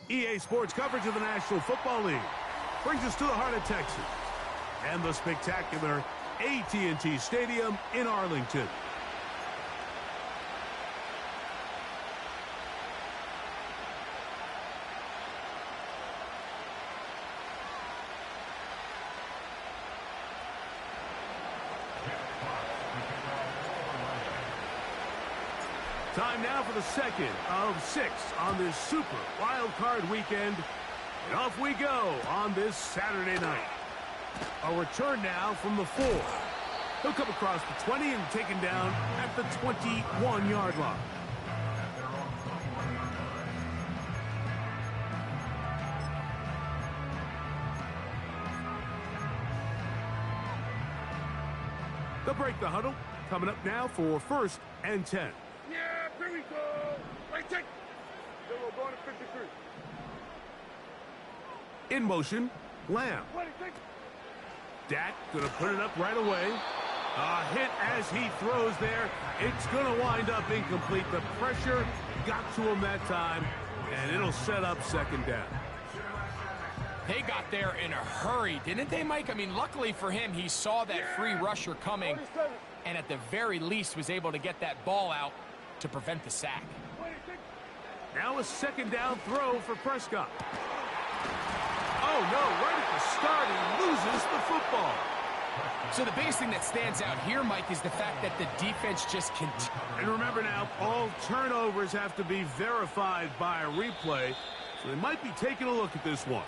EA Sports coverage of the National Football League brings us to the heart of Texas and the spectacular AT&T Stadium in Arlington. Time now for the second of 6 on this super wild card weekend. And off we go on this Saturday night. A return now from the 4. He'll come across the 20 and taken down at the 21-yard line. They'll break the huddle. Coming up now for 1st and 10. Yeah, here we go. Right, take. Then we're going to 53. In motion, Lamb. Dak gonna put it up right away. A hit as he throws there. It's gonna wind up incomplete. The pressure got to him that time, and it'll set up 2nd down. They got there in a hurry, didn't they, Mike? I mean, luckily for him, he saw that free rusher coming, and at the very least was able to get that ball out to prevent the sack. Now a 2nd down throw for Prescott. Oh, no, right at the start, he loses the football. So the biggest thing that stands out here, Mike, is the fact that the defense just continues. And remember now, all turnovers have to be verified by a replay, so they might be taking a look at this one.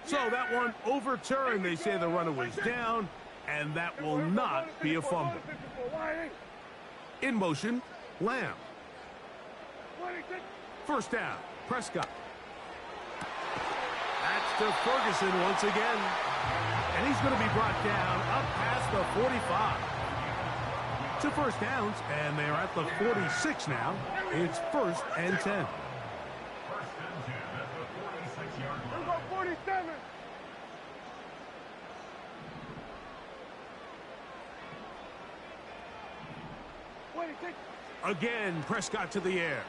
So that one overturned. They say the runner was down, and that will not be a fumble. In motion, Lamb. 1st down, Prescott. That's to Ferguson once again. And he's going to be brought down up past the 45. 2 first downs, and they're at the 46 now. It's 1st and 10. We've got 47. Again, Prescott to the air.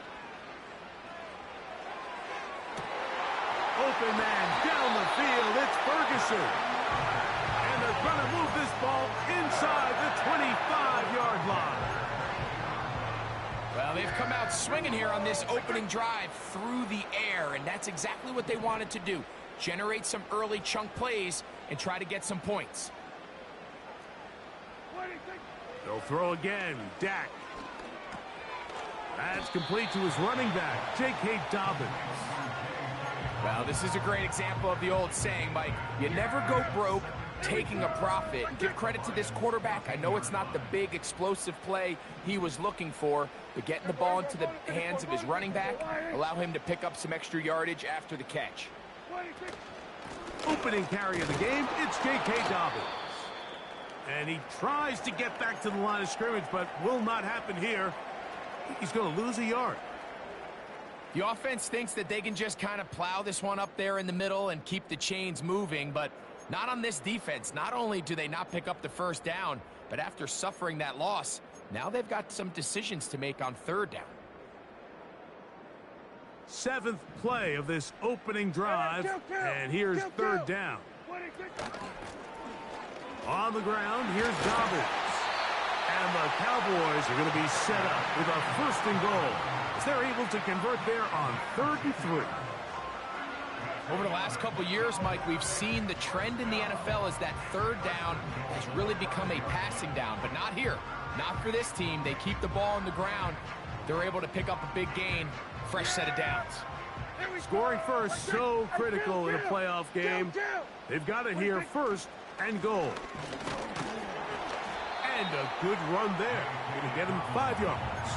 Open man down the field. It's Ferguson. And they're going to move this ball inside the 25-yard line. Well, they've come out swinging here on this opening drive through the air, and that's exactly what they wanted to do. Generate some early chunk plays and try to get some points. They'll throw again. Dak. That's complete to his running back, J.K. Dobbins. Well, this is a great example of the old saying, Mike. You never go broke taking a profit. Give credit to this quarterback. I know it's not the big explosive play he was looking for, but getting the ball into the hands of his running back, allow him to pick up some extra yardage after the catch. Opening carry of the game, it's J.K. Dobbins. And he tries to get back to the line of scrimmage, but will not happen here. He's going to lose a yard. The offense thinks that they can just kind of plow this one up there in the middle and keep the chains moving, but not on this defense. Not only do they not pick up the 1st down, but after suffering that loss, now they've got some decisions to make on 3rd down. 7th play of this opening drive, and here's 3rd down. On the ground, here's Dobbins. And the Cowboys are going to be set up with a 1st and goal as they're able to convert there on 3rd and 3. Over the last couple years, Mike, we've seen the trend in the NFL is that 3rd down has really become a passing down, but not here. Not for this team. They keep the ball on the ground. They're able to pick up a big gain, fresh set of downs. Scoring first, so critical in a playoff game. They've got it here, 1st and goal. And a good run there. Going to get him 5 yards.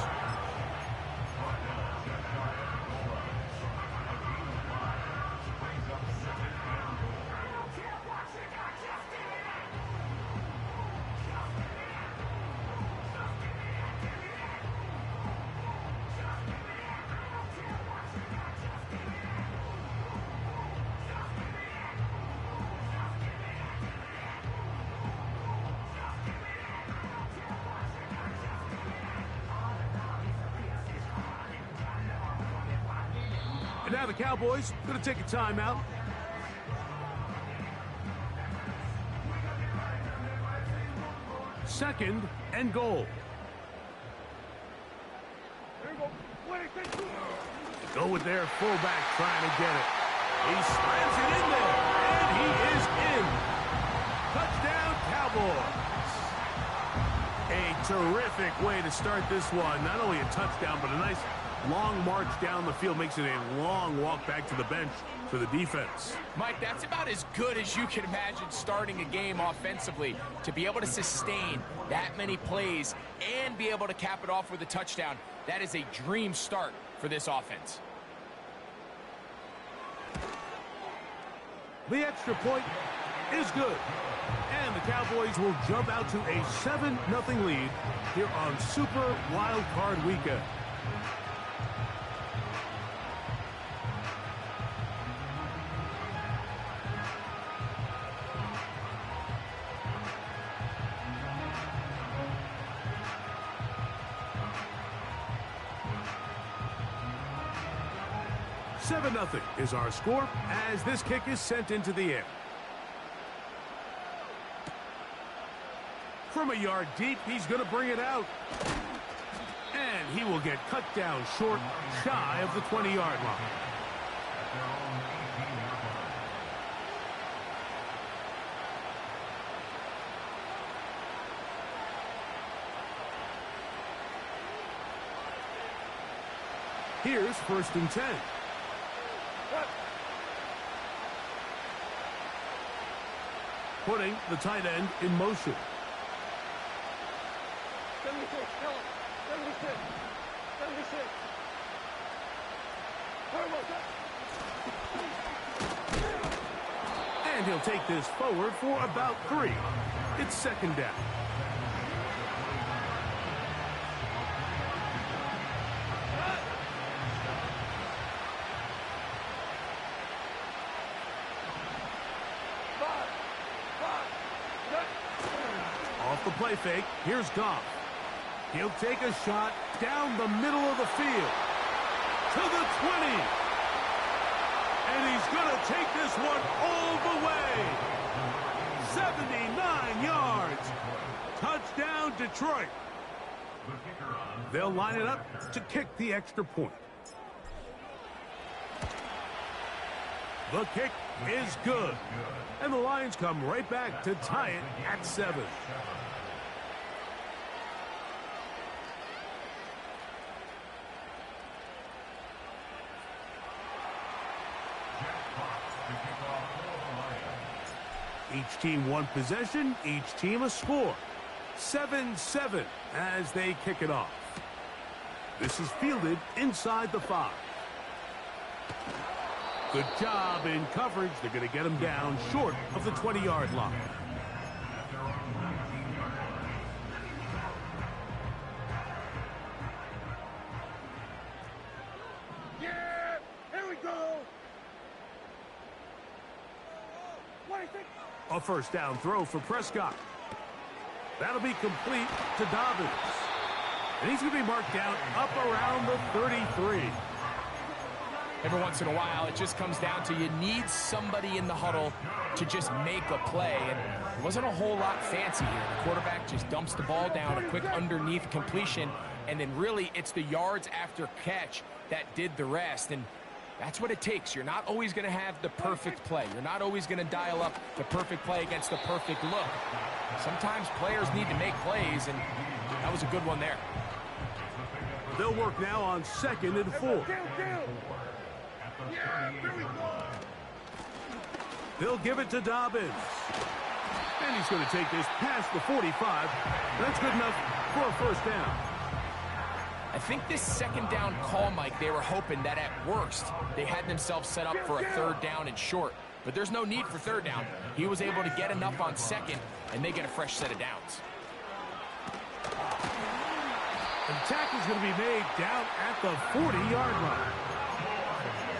Now the Cowboys going to take a timeout. Second and goal. Go with their fullback trying to get it. He slams it in there, and he is in. Touchdown, Cowboys. A terrific way to start this one. Not only a touchdown, but a nice long march down the field. Makes it a long walk back to the bench for the defense. Mike, that's about as good as you can imagine starting a game offensively. To be able to sustain that many plays and be able to cap it off with a touchdown, that is a dream start for this offense. The extra point is good. And the Cowboys will jump out to a 7-0 lead here on Super Wild Card Weekend. Nothing is our score as this kick is sent into the air. From a yard deep, he's going to bring it out. And he will get cut down short, shy of the 20-yard line. Here's 1st and 10. Putting the tight end in motion. 76, 76, 76. And he'll take this forward for about 3. It's 2nd down. Off the play fake, here's Goff. He'll take a shot down the middle of the field to the 20. And he's going to take this one all the way. 79 yards. Touchdown, Detroit. They'll line it up to kick the extra point. The kick is good. And the Lions come right back to tie it at 7. Each team one possession, each team a score. 7-7 as they kick it off. This is fielded inside the 5. Good job in coverage. They're going to get him down short of the 20-yard line. Yeah, here we go. A 1st down throw for Prescott. That'll be complete to Dobbins. And he's going to be marked down up around the 33. Every once in a while, it just comes down to you need somebody in the huddle to just make a play. And it wasn't a whole lot fancy here. The quarterback just dumps the ball down, a quick underneath completion, and then really it's the yards after catch that did the rest. And that's what it takes. You're not always going to have the perfect play. You're not always going to dial up the perfect play against the perfect look. Sometimes players need to make plays, and that was a good one there. They'll work now on 2nd and 4. Yeah, here we go. They'll give it to Dobbins. And he's going to take this past the 45. That's good enough for a 1st down. I think this 2nd down call, Mike, they were hoping that at worst they had themselves set up for a 3rd down and short. But there's no need for 3rd down. He was able to get enough on 2nd, and they get a fresh set of downs. The tackle is going to be made down at the 40-yard line.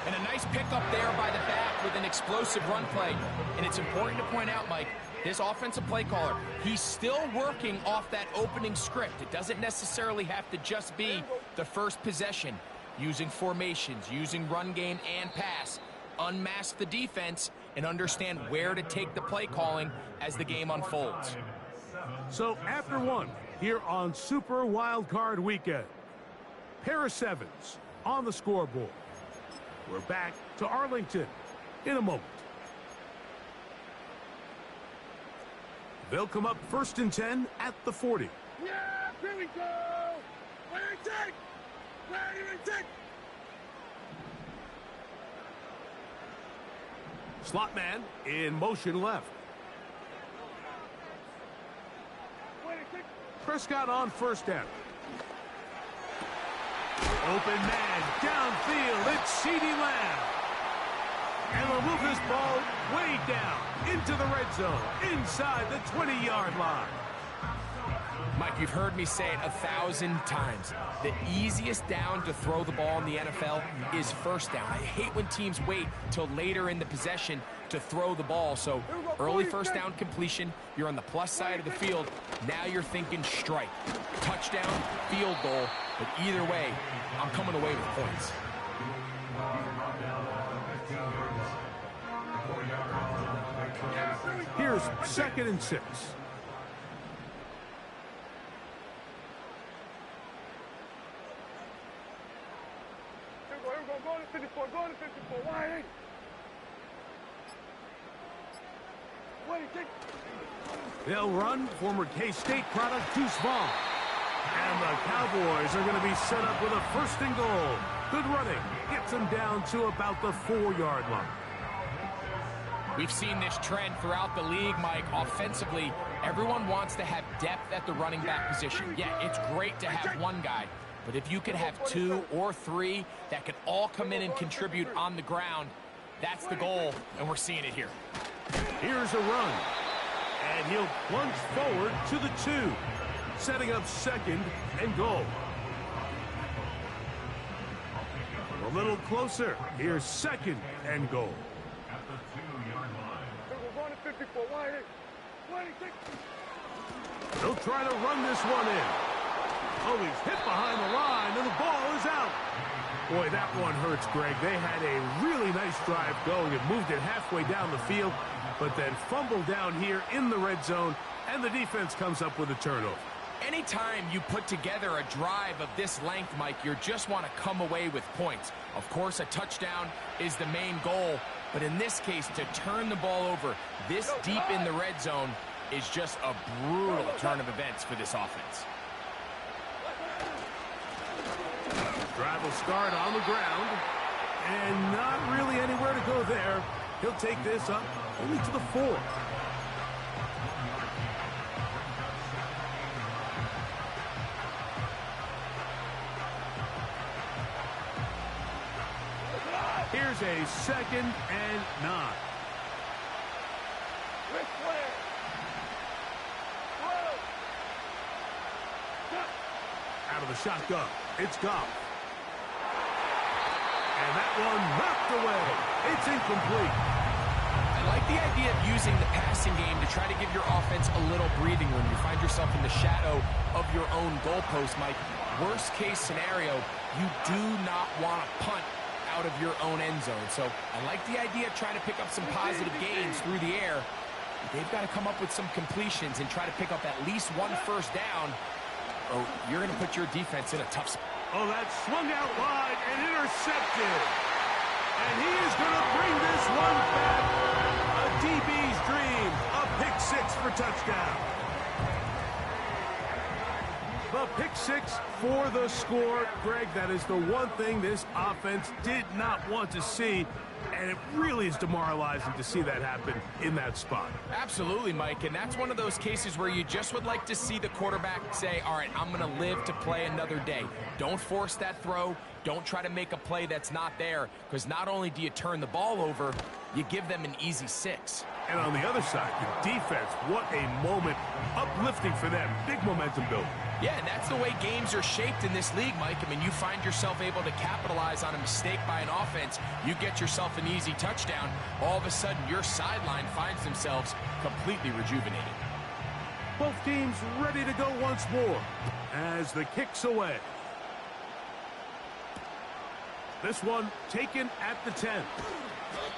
And a nice pickup there by the back with an explosive run play. And it's important to point out, Mike, this offensive play caller, he's still working off that opening script. It doesn't necessarily have to just be the first possession. using formations, using run game and pass. Unmask the defense and understand where to take the play calling as the game unfolds. So after one, here on Super Wild Card Weekend, pair of sevens on the scoreboard. We're back to Arlington in a moment. They'll come up 1st and 10 at the 40. Yeah, here we go. Where you take? Where you take? Slot man in motion left. Where you take? Prescott on 1st down. Open man downfield. It's CeeDee Lamb. And they'll move this ball way down into the red zone, inside the 20-yard line. Mike, you've heard me say it 1,000 times. The easiest down to throw the ball in the NFL is 1st down. I hate when teams wait till later in the possession to throw the ball. So early 1st down completion, you're on the plus side of the field. Now you're thinking strike, touchdown, field goal. But either way, I'm coming away with points. Here's 2nd and 6. Here we go. Go to 54. Go to 54. Why? Where you take? They'll run former K-State product Deuce Vaughn. And the Cowboys are going to be set up with a 1st and goal. Good running. Gets them down to about the 4-yard line. We've seen this trend throughout the league, Mike. Offensively, everyone wants to have depth at the running back position. Yeah, it's great to have one guy, but if you could have 2 or 3 that could all come in and contribute on the ground, that's the goal, and we're seeing it here. Here's a run, and he'll plunge forward to the 2, setting up 2nd and goal. A little closer. Here's 2nd and goal. We're going to 54. Why? Why you take? They'll try to run this one in. Oh, he's hit behind the line, and the ball is out. Boy, that one hurts, Greg. They had a really nice drive going and moved it halfway down the field, but then fumbled down here in the red zone, and the defense comes up with a turnover. Anytime you put together a drive of this length, Mike, you just want to come away with points. Of course, a touchdown is the main goal, but in this case, to turn the ball over this deep in the red zone is just a brutal turn of events for this offense. Drive will start on the ground, and not really anywhere to go there. He'll take this up only to the 4. Here's a 2nd and 9. Out of the shotgun, it's Goff. And that one knocked away. It's incomplete. I like the idea of using the passing game to try to give your offense a little breathing room. You find yourself in the shadow of your own goalpost, Mike. Worst case scenario, you do not want to punt out of your own end zone. So I like the idea of trying to pick up some positive gains through the air. They've got to come up with some completions and try to pick up at least 1 1st down, or you're going to put your defense in a tough spot. Oh, that swung out wide and intercepted. And he is going to bring this one back. A DB's dream. A pick 6 for touchdown. The pick 6 for the score. Greg, that is the one thing this offense did not want to see. And it really is demoralizing to see that happen in that spot. Absolutely, Mike, and that's one of those cases where you just would like to see the quarterback say, all right, I'm going to live to play another day. Don't force that throw. Don't try to make a play that's not there, because not only do you turn the ball over, you give them an easy 6. And on the other side, the defense, what a moment. Uplifting for them. Big momentum building. Yeah, and that's the way games are shaped in this league, Mike. I mean, you find yourself able to capitalize on a mistake by an offense. You get yourself an easy touchdown. All of a sudden, your sideline finds themselves completely rejuvenated. Both teams ready to go once more as the kick's away. This one taken at the 10.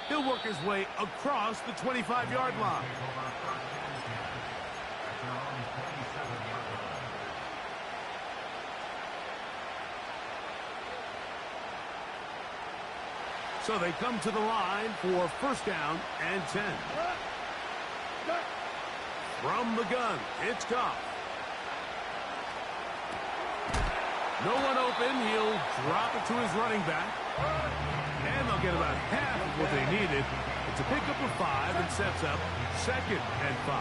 He'll work his way across the 25-yard line. So they come to the line for first down and 10. From the gun, it's Goff. No one open. He'll drop it to his running back. And they'll get about half of what they needed. It's a pickup of 5 and sets up second and 5.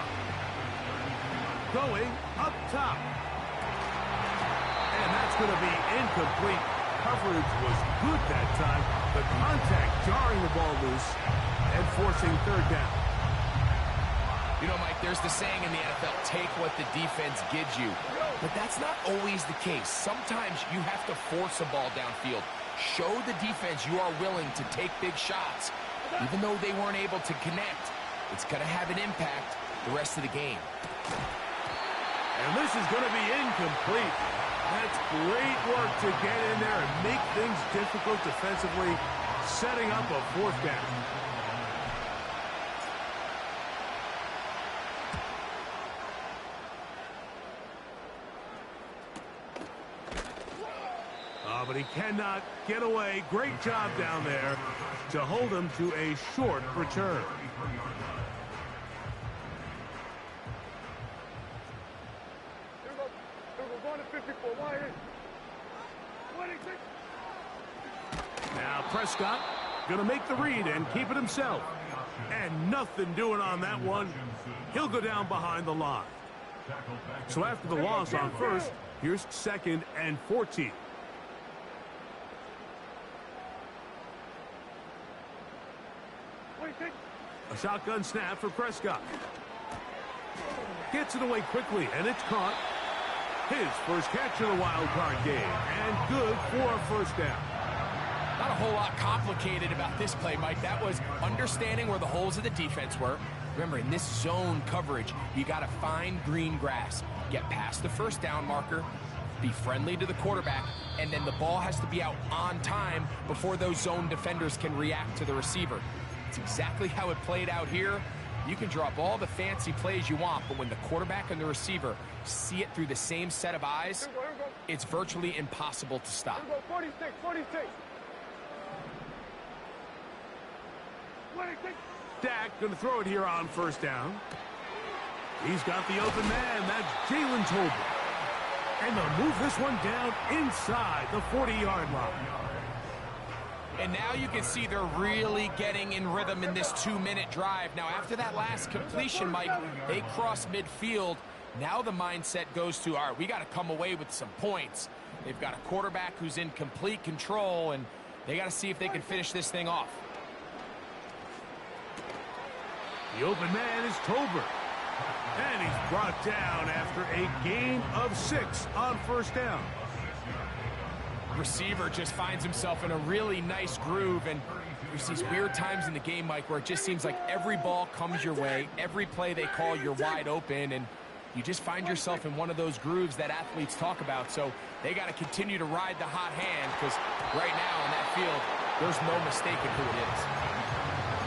Going up top. And that's going to be incomplete. Coverage was good that time. The contact jarring the ball loose and forcing third down. You know, Mike, there's the saying in the NFL, take what the defense gives you. But that's not always the case. Sometimes you have to force a ball downfield. Show the defense you are willing to take big shots. Even though they weren't able to connect, it's going to have an impact the rest of the game. And this is going to be incomplete. That's great work to get in there and make things difficult defensively, setting up a fourth down. But he cannot get away. Great job down there to hold him to a short return. Now Prescott going to make the read and keep it himself. And nothing doing on that one. He'll go down behind the line. So after the loss on first, here's second and 14. A shotgun snap for Prescott. Gets it away quickly, and it's caught. His first catch of the wild card game, and good for a first down. Not a whole lot complicated about this play, Mike. That was understanding where the holes of the defense were. Remember, in this zone coverage, you got to find green grass. Get past the first down marker, be friendly to the quarterback, and then the ball has to be out on time before those zone defenders can react to the receiver. It's exactly how it played out here. You can draw up all the fancy plays you want, but when the quarterback and the receiver see it through the same set of eyes, it's virtually impossible to stop. 46. Dak going to throw it here on first down. He's got the open man. That's Jalen Tolbert. And they'll move this one down inside the 40-yard line. And now you can see they're really getting in rhythm in this 2-minute drive. Now, after that last completion, Mike, they cross midfield. Now the mindset goes to, all right, we got to come away with some points. They've got a quarterback who's in complete control, and they got to see if they can finish this thing off. The open man is Tolbert. And he's brought down after a gain of 6 on first down. Receiver just finds himself in a really nice groove, and there's these weird times in the game, Mike, where it just seems like every ball comes your way, every play they call, you're wide open, and you just find yourself in one of those grooves that athletes talk about. So they got to continue to ride the hot hand, because right now in that field, there's no mistaking who it is.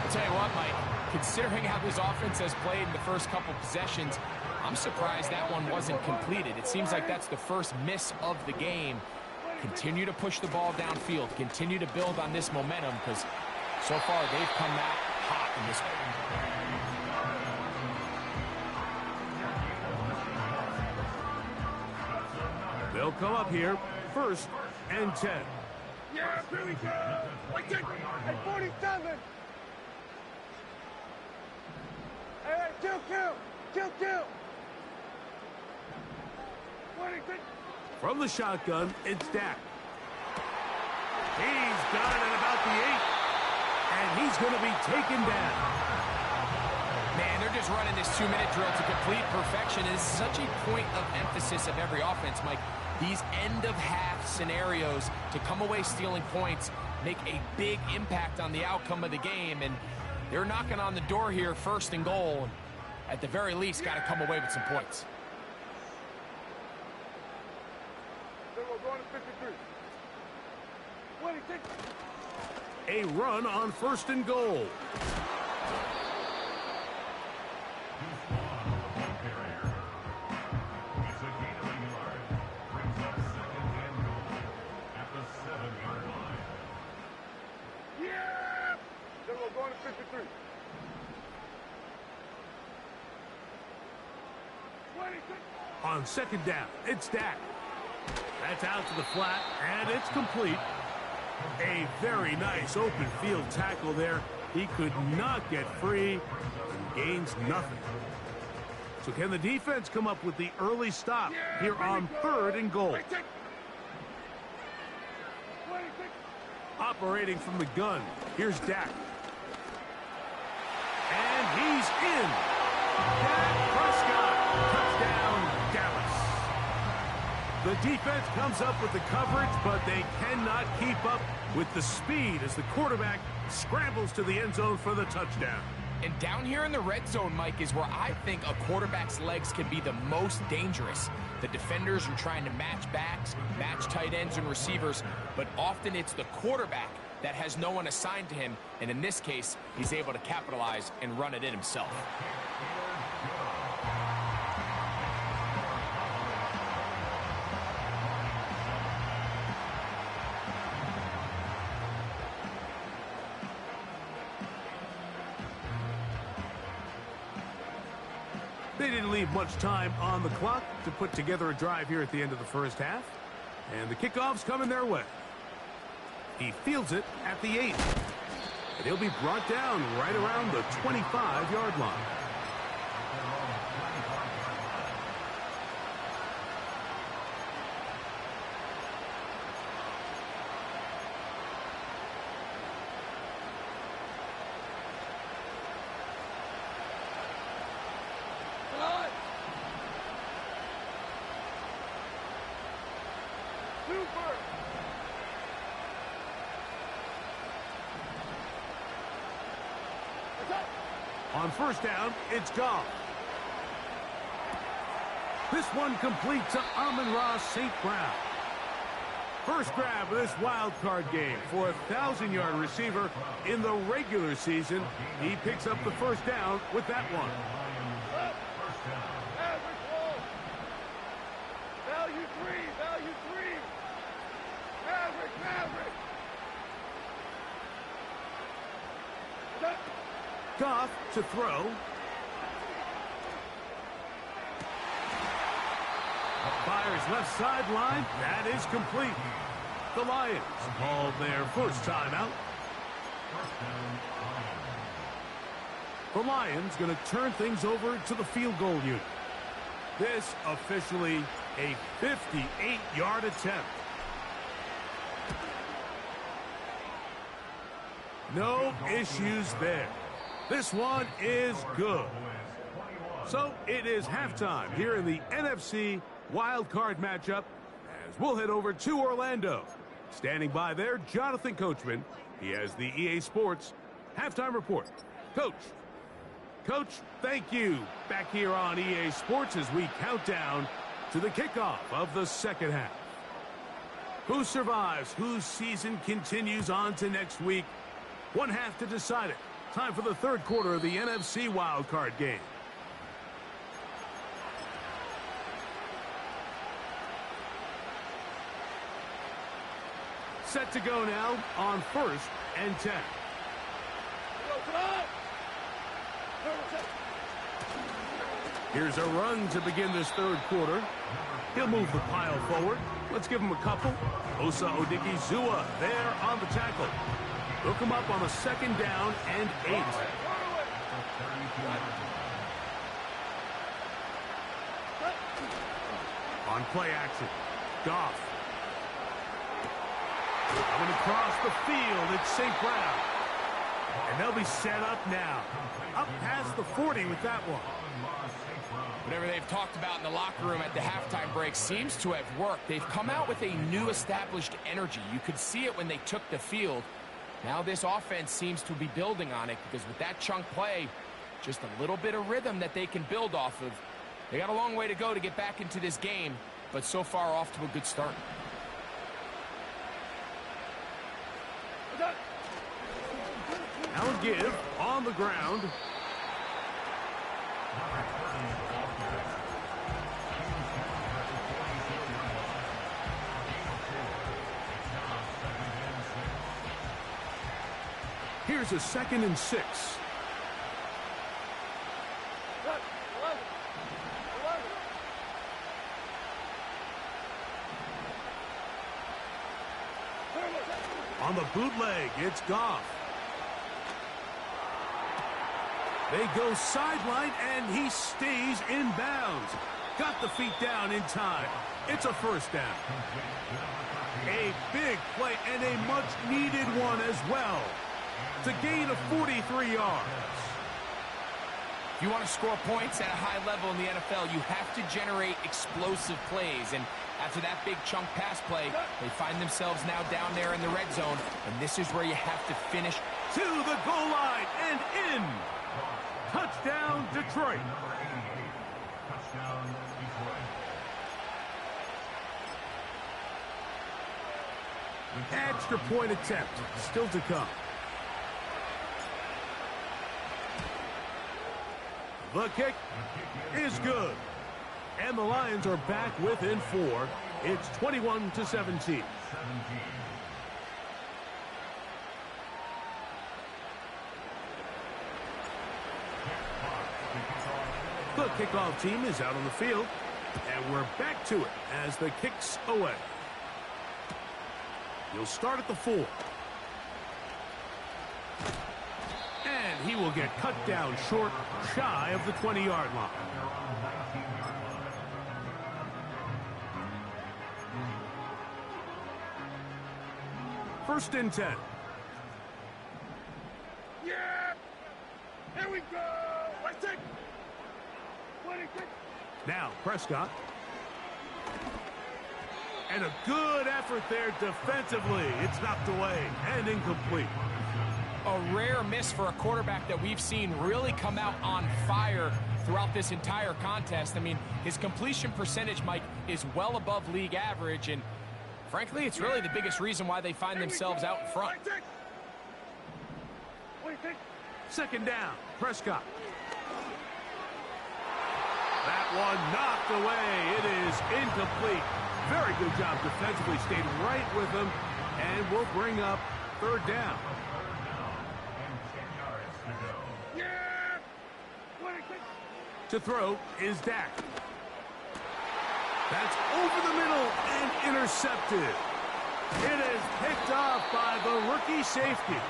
I'll tell you what, Mike, considering how this offense has played in the first couple possessions, I'm surprised that one wasn't completed. It seems like that's the first miss of the game. Continue to push the ball downfield. Continue to build on this momentum, because so far they've come out hot in this one. They'll come up here first and 10. Yeah, here we go. At 47. Hey, kill. 26. From the shotgun, it's Dak. He's got it at about the 8. And he's going to be taken down. Man, they're just running this 2-minute drill to complete perfection. It's such a point of emphasis of every offense, Mike. These end-of-half scenarios to come away stealing points make a big impact on the outcome of the game. And they're knocking on the door here, first and goal. At the very least, got to come away with some points. Then we're going to 53. A run on 1st and goal. Yeah! Then we're going to 53. 26. On 2nd down, it's Dak. That's out to the flat, and it's complete. A very nice open field tackle there. He could not get free and gains nothing. So can the defense come up with the early stop here on 3rd and goal? Operating from the gun, here's Dak. And he's in. Dak Prescott, touchdown, Dallas. The defense comes up with the coverage, but they cannot keep up with the speed as the quarterback scrambles to the end zone for the touchdown. And down here in the red zone, Mike, is where I think a quarterback's legs can be the most dangerous. The defenders are trying to match backs, match tight ends and receivers, but often it's the quarterback that has no one assigned to him, and in this case, he's able to capitalize and run it in himself. They didn't leave much time on the clock to put together a drive here at the end of the 1st half. And the kickoff's coming their way. He fields it at the 8. And he'll be brought down right around the 25-yard line. On 1st down, it's Goff. This one complete to Amon-Ra St. Brown. First grab of this wild card game for a 1,000-yard receiver in the regular season. He picks up the 1st down with that one. Value three. Maverick. Goff to throw. Fires left sideline. That is complete. The Lions called their first timeout. The Lions going to turn things over to the field goal unit. This officially a 58-yard attempt. No issues there. This one is good. So it is halftime here in the NFC wild card matchup as we'll head over to Orlando. Standing by there, Jonathan Coachman. He has the EA Sports halftime report. Coach, thank you. Back here on EA Sports as we count down to the kickoff of the 2nd half. Who survives? Whose season continues on to next week? One half to decide it. Time for the 3rd quarter of the NFC wildcard game. Set to go now on 1st and 10. Here's a run to begin this 3rd quarter. He'll move the pile forward. Let's give him a couple. Osa Odigizua there on the tackle. Hook him up on a 2nd down and 8. On play action, Goff. Coming across the field, it's St. Brown. And they'll be set up now. Up past the 40 with that one. Whatever they've talked about in the locker room at the halftime break seems to have worked. They've come out with a new established energy. You could see it when they took the field. Now this offense seems to be building on it because with that chunk play, just a little bit of rhythm that they can build off of. They got a long way to go to get back into this game, but so far off to a good start. Now a give on the ground. Here's a 2nd and 6. On the bootleg, it's Goff. They go sideline, and he stays in bounds. Got the feet down in time. It's a 1st down. A big play and a much-needed one as well. It's a gain of 43 yards. If you want to score points at a high level in the NFL, you have to generate explosive plays. And after that big chunk pass play, they find themselves now down there in the red zone. And this is where you have to finish. To the goal line and in. Touchdown, Detroit. Extra point attempt still to come. The kick is good. And the Lions are back within 4. It's 21-17. The kickoff team is out on the field. And we're back to it as the kick's away. He'll start at the 4. And he will get cut down short, shy of the 20-yard line. First and 10. Yeah! Here we go! Let's take 26. Now Prescott. And a good effort there defensively. It's knocked away and incomplete. A rare miss for a quarterback that we've seen really come out on fire throughout this entire contest. I mean, his completion percentage, Mike, is well above league average, and frankly, it's really the biggest reason why they find themselves out in front. 2nd down, Prescott. That one knocked away. It is incomplete. Very good job defensively. Stayed right with him, and will bring up 3rd down. To throw is Dak. That's over the middle and intercepted. It is picked off by the rookie safety.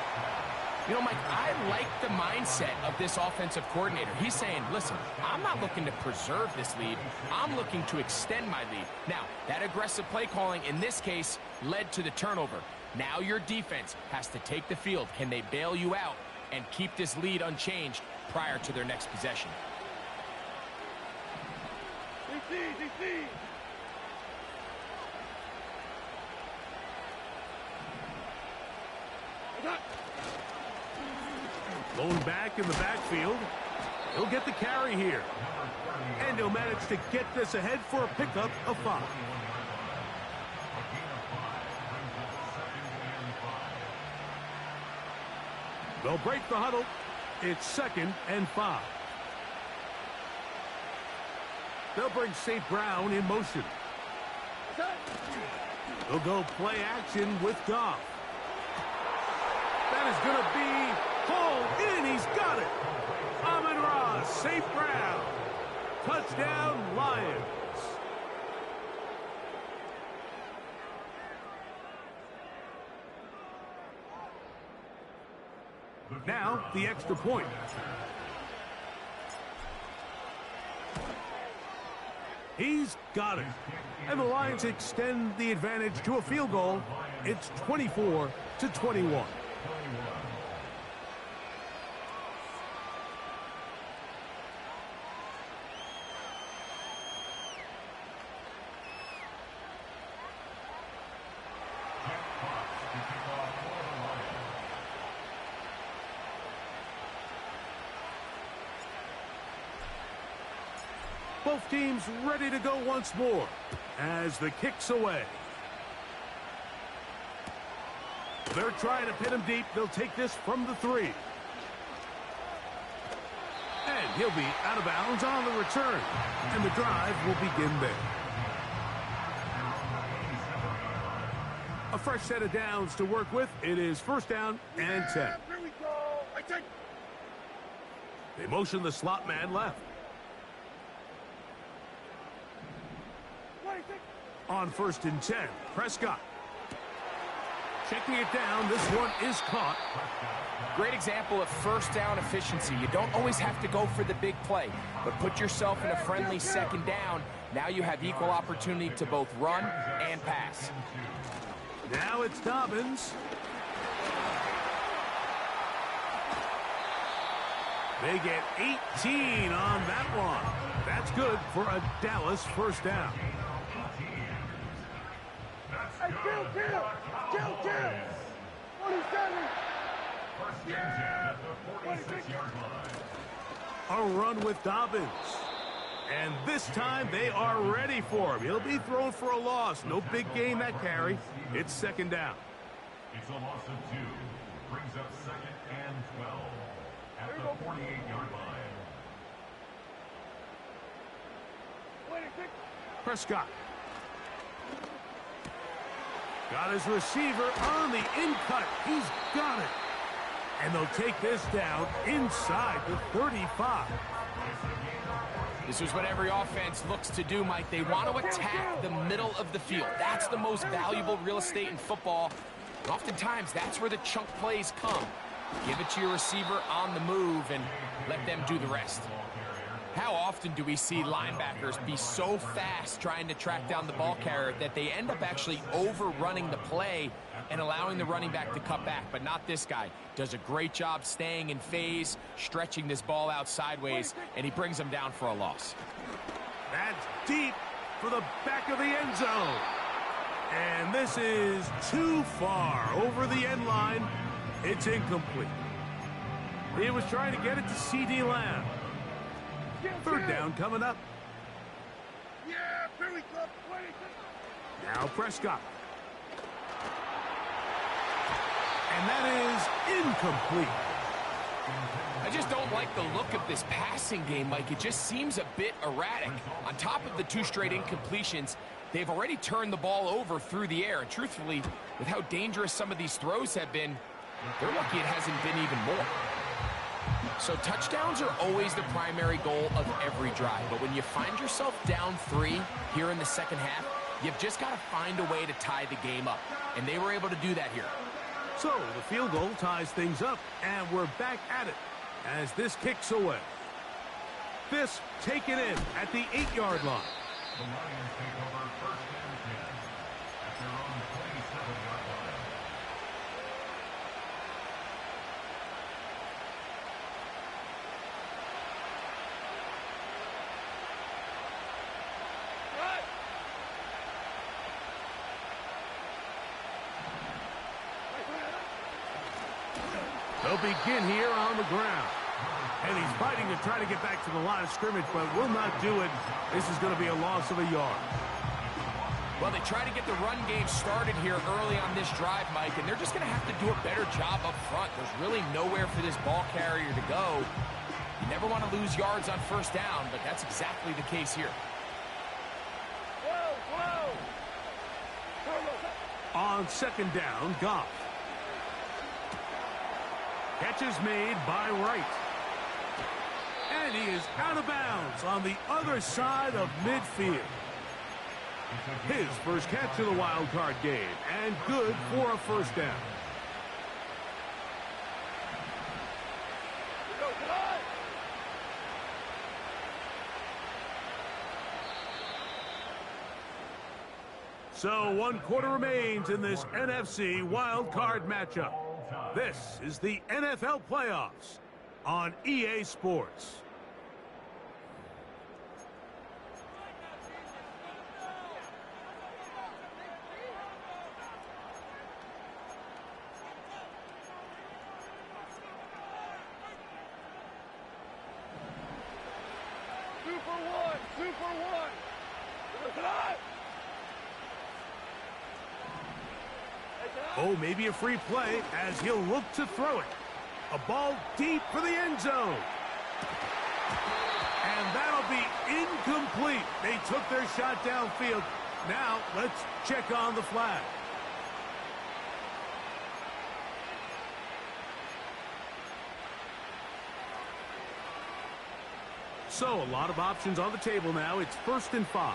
You know, Mike, I like the mindset of this offensive coordinator. He's saying, listen, I'm not looking to preserve this lead. I'm looking to extend my lead. Now, that aggressive play calling in this case led to the turnover. Now your defense has to take the field. Can they bail you out and keep this lead unchanged prior to their next possession? DC. Going back in the backfield. He'll get the carry here. And he'll manage to get this ahead for a pickup of 5. They'll break the huddle. It's 2nd and 5. They'll bring St. Brown in motion. They'll go play action with Goff. That is going to be pulled in. He's got it. Amon-Ra, St. Brown. Touchdown, Lions. Now, the extra point. He's got it. And the Lions extend the advantage to a field goal. It's 24-21. Both teams ready to go once more as the kick's away. They're trying to pin him deep. They'll take this from the 3. And he'll be out of bounds on the return. And the drive will begin there. A fresh set of downs to work with. It is first down and 10. Here we go. I take. They motion the slot man left. On first and 10, Prescott. Checking it down, this one is caught. Great example of first down efficiency. You don't always have to go for the big play, but put yourself in a friendly second down. Now you have equal opportunity to both run and pass. Now it's Dobbins. They get 18 on that one. That's good for a Dallas first down. Hey, kill. 47. Yeah. 46-yard line. A run with Dobbins. And this time they are ready for him. He'll be thrown for a loss. No big gain that carry. It's second down. It's a loss of 2. Brings up second and 12 at the 48-yard line. Prescott. Got his receiver on the in-cut. He's got it. And they'll take this down inside the 35. This is what every offense looks to do, Mike. They want to attack the middle of the field. That's the most valuable real estate in football. And oftentimes, that's where the chunk plays come. Give it to your receiver on the move and let them do the rest. How often do we see linebackers be so fast trying to track down the ball carrier that they end up actually overrunning the play and allowing the running back to cut back? But not this guy. Does a great job staying in phase, stretching this ball out sideways, and he brings them down for a loss. That's deep for the back of the end zone. And this is too far over the end line. It's incomplete. He was trying to get it to C.D. Lamb. Third down coming up. Yeah, very good. Now Prescott. And that is incomplete. I just don't like the look of this passing game, Mike. It just seems a bit erratic. On top of the 2 straight incompletions, they've already turned the ball over through the air. And truthfully, with how dangerous some of these throws have been, they're lucky it hasn't been even more. So touchdowns are always the primary goal of every drive. But when you find yourself down 3 here in the second half, you've just got to find a way to tie the game up. And they were able to do that here. So the field goal ties things up, and we're back at it as this kicks away. This taken in at the 8-yard line. The Lions take over first and 10 at their own 27-yard line. They'll begin here on the ground. And he's fighting to try to get back to the line of scrimmage, but will not do it. This is going to be a loss of a yard. Well, they try to get the run game started here early on this drive, Mike, and they're just going to have to do a better job up front. There's really nowhere for this ball carrier to go. You never want to lose yards on first down, but that's exactly the case here. On second down, Goff. Catch is made by Wright. And he is out of bounds on the other side of midfield. His first catch of the wild card game, and good for a first down. So 1 quarter remains in this NFC wild card matchup. This is the NFL playoffs on EA Sports. Two for one. Look at that. Oh, maybe a free play as he'll look to throw it. A ball deep for the end zone. And that'll be incomplete. They took their shot downfield. Now, let's check on the flag. So, a lot of options on the table now. It's 1st and 5.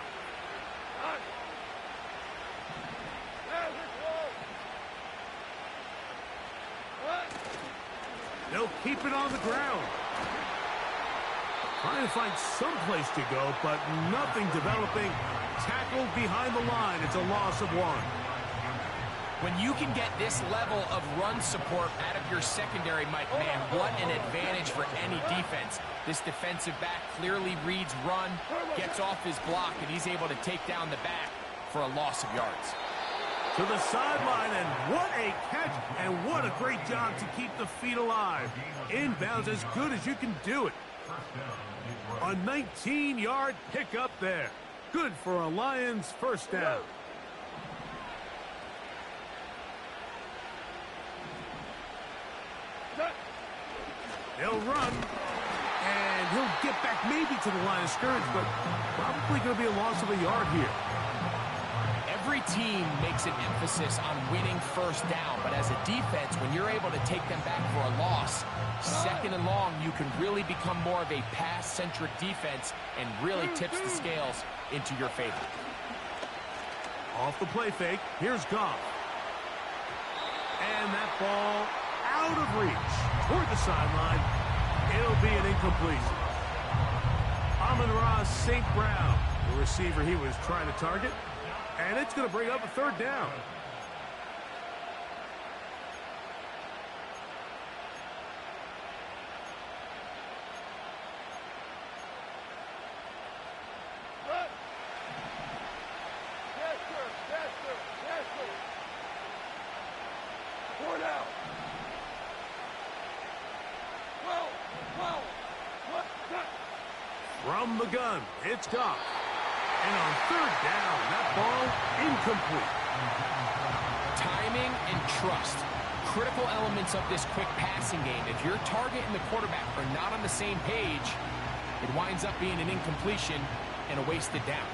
They'll keep it on the ground. Trying to find some place to go, but nothing developing. Tackled behind the line. It's a loss of 1. When you can get this level of run support out of your secondary, Mike, man, what an advantage for any defense. This defensive back clearly reads run, gets off his block, and he's able to take down the back for a loss of yards. To the sideline, and what a catch, and what a great job to keep the feet alive. Inbounds as good as you can do it. A 19-yard pickup there. Good for a Lions first down. He'll run, and he'll get back maybe to the line of scrimmage, but probably going to be a loss of a yard here. Every team makes an emphasis on winning first down, but as a defense, when you're able to take them back for a loss, 2nd and long, you can really become more of a pass-centric defense and really tips the scales into your favor. Off the play fake, here's Goff. And that ball out of reach toward the sideline. It'll be an incompletion. Amon-Ra St. Brown, the receiver he was trying to target. And it's going to bring up a 3rd down. Yes, sir. Yes, sir. Yes, sir. 4 down. 12. What? From the gun, it's Goff. And on 3rd down, that ball incomplete. Timing and trust, critical elements of this quick passing game. If your target and the quarterback are not on the same page, it winds up being an incompletion and a wasted down.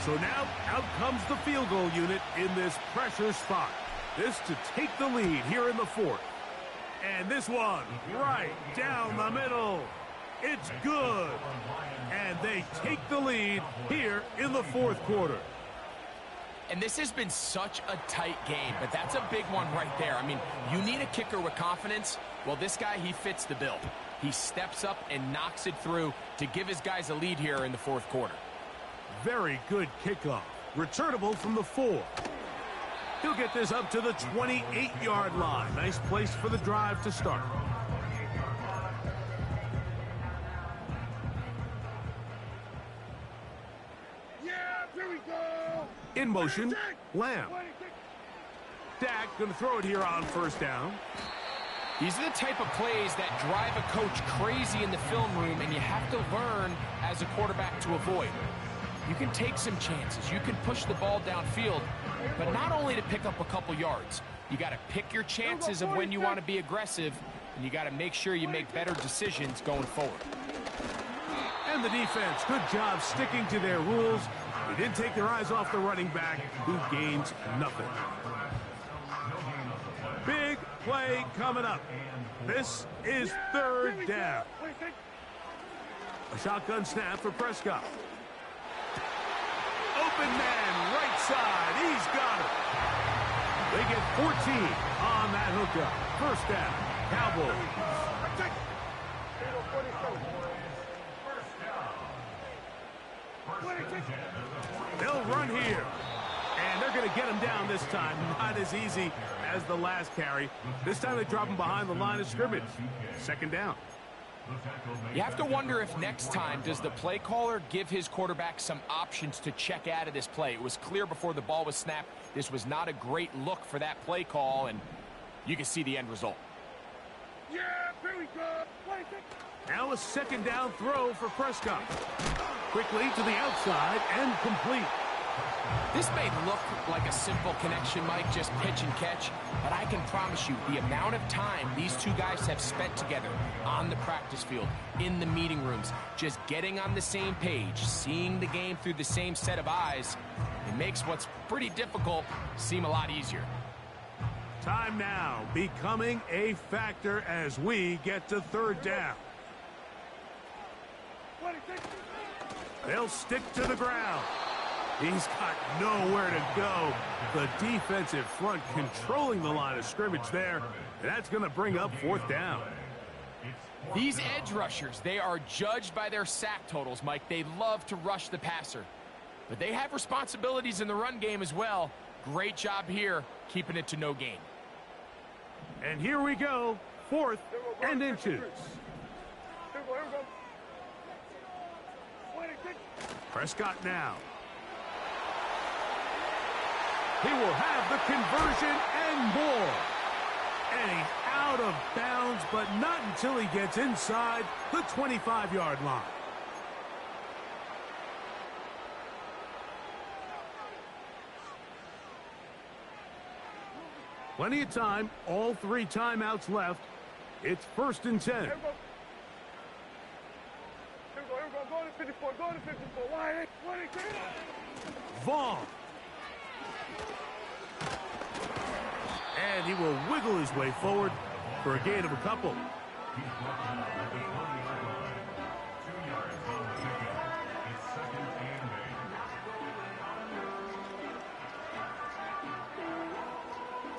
So now out comes the field goal unit in this pressure spot. This to take the lead here in the 4th. And this one right down the middle. It's good. And they take the lead here in the 4th quarter. And this has been such a tight game, but that's a big one right there. I mean, you need a kicker with confidence. Well, this guy, he fits the bill. He steps up and knocks it through to give his guys a lead here in the 4th quarter. Very good kickoff. Returnable from the 4. He'll get this up to the 28-yard line. Nice place for the drive to start. In motion, Lamb. Dak going to throw it here on 1st down. These are the type of plays that drive a coach crazy in the film room, and you have to learn as a quarterback to avoid. You can take some chances. You can push the ball downfield, but not only to pick up a couple yards. You got to pick your chances of when you want to be aggressive, and you got to make sure you make better decisions going forward. And the defense, good job sticking to their rules. They didn't take their eyes off the running back, who gains nothing. Big play coming up. This is 3rd down. A shotgun snap for Prescott. Open man, right side. He's got it. They get 14 on that hookup. 1st down, Cowboys. They'll run here. And they're going to get him down this time. Not as easy as the last carry. This time they drop him behind the line of scrimmage. 2nd down. You have to wonder if next time does the play caller give his quarterback some options to check out of this play. It was clear before the ball was snapped. This was not a great look for that play call, and you can see the end result. Yeah, here we go. Now a 2nd down throw for Prescott. Quickly to the outside and complete. This may look like a simple connection, Mike, just pitch and catch, but I can promise you the amount of time these two guys have spent together on the practice field, in the meeting rooms, just getting on the same page, seeing the game through the same set of eyes, it makes what's pretty difficult seem a lot easier. Time now becoming a factor as we get to third down. They'll stick to the ground. He's got nowhere to go. The defensive front controlling the line of scrimmage there. And that's going to bring up fourth down. These edge rushers, they are judged by their sack totals, Mike. They love to rush the passer. But they have responsibilities in the run game as well. Great job here, keeping it to no gain. And here we go, 4th and inches. Prescott now. He will have the conversion and more. And he's out of bounds, but not until he gets inside the 25-yard line. Plenty of time, all 3 timeouts left. It's 1st and 10. Here we go. Go to 54. Go to 54. Why? Vaughn. And he will wiggle his way forward for a gain of a couple.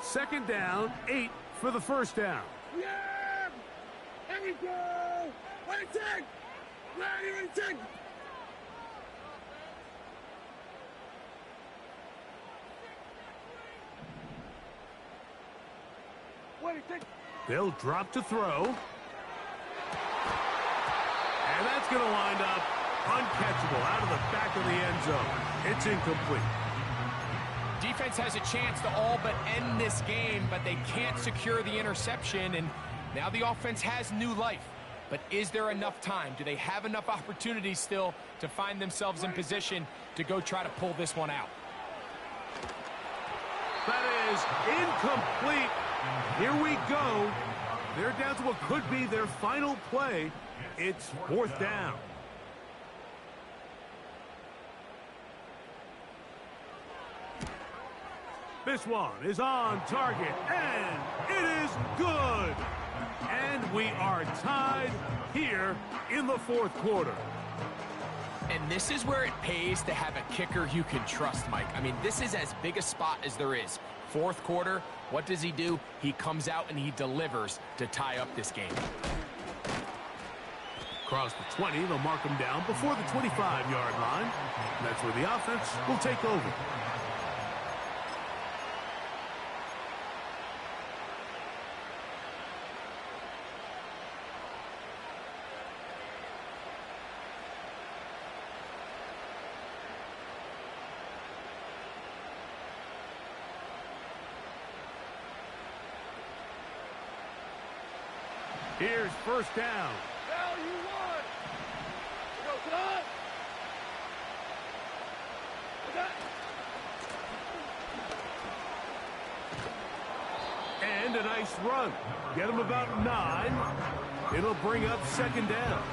Second down, 8 for the first down. Yeah! Here we go! What a take! Ready to take! What a take! They'll drop to throw. And that's going to wind up uncatchable out of the back of the end zone. It's incomplete. Defense has a chance to all but end this game, but they can't secure the interception, and now the offense has new life. But is there enough time? Do they have enough opportunities still to find themselves in position to go try to pull this one out? That is incomplete. Here we go. They're down to what could be their final play. It's 4th down. This one is on target, and it is good. And we are tied here in the 4th quarter. And this is where it pays to have a kicker you can trust, Mike. I mean, this is as big a spot as there is. 4th quarter, what does he do? He comes out and he delivers to tie up this game. Across the 20, they'll mark him down before the 25-yard line. And that's where the offense will take over. Here's 1st down. Now you won. Go, Todd. And a nice run. Get him about 9. It'll bring up 2nd down.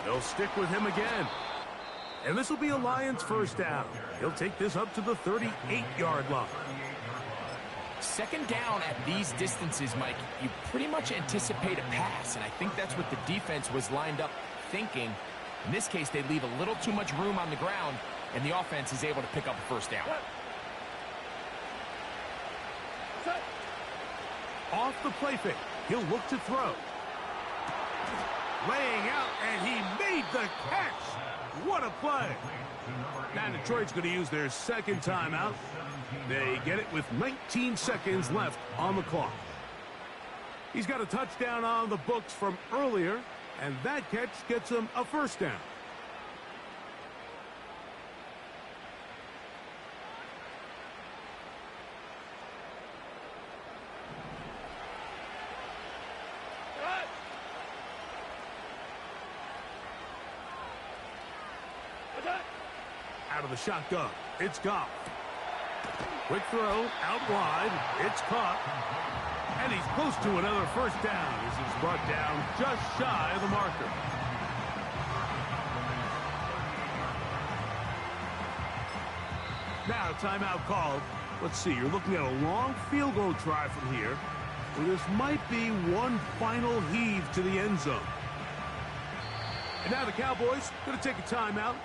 They'll stick with him again. And this will be a Lions 1st down. He'll take this up to the 38-yard line. 2nd down at these distances, Mike, you pretty much anticipate a pass, and I think that's what the defense was lined up thinking. In this case, they leave a little too much room on the ground, and the offense is able to pick up a 1st down. Off the play fake, he'll look to throw. Laying out, and he made the catch. What a play. Now Detroit's going to use their 2nd timeout. They get it with 19 seconds left on the clock. He's got a touchdown on the books from earlier, and that catch gets him a 1st down. of the shotgun. It's Goff. Quick throw, out wide. It's caught. And he's close to another first down as he's brought down just shy of the marker. Now, timeout called. Let's see, you're looking at a long field goal try from here, where this might be one final heave to the end zone. And now the Cowboys going to take a timeout.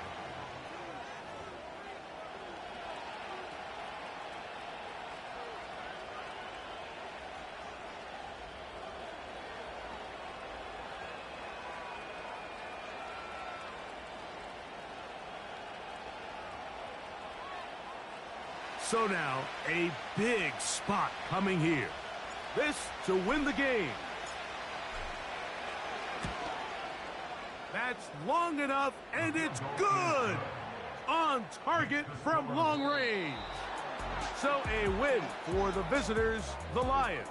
So now, a big spot coming here. This to win the game. That's long enough, and it's good! On target from long range. So a win for the visitors, the Lions,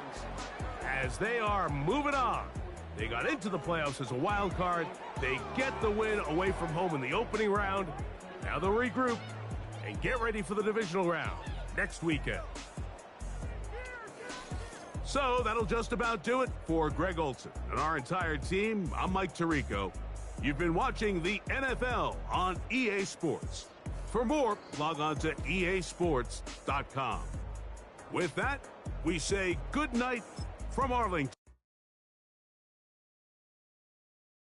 as they are moving on. They got into the playoffs as a wild card. They get the win away from home in the opening round. Now they'll regroup and get ready for the divisional round next weekend. So that'll just about do it for Greg Olson and our entire team. I'm Mike Tirico. You've been watching the NFL on EA Sports. For more, log on to easports.com. With that, we say good night from Arlington.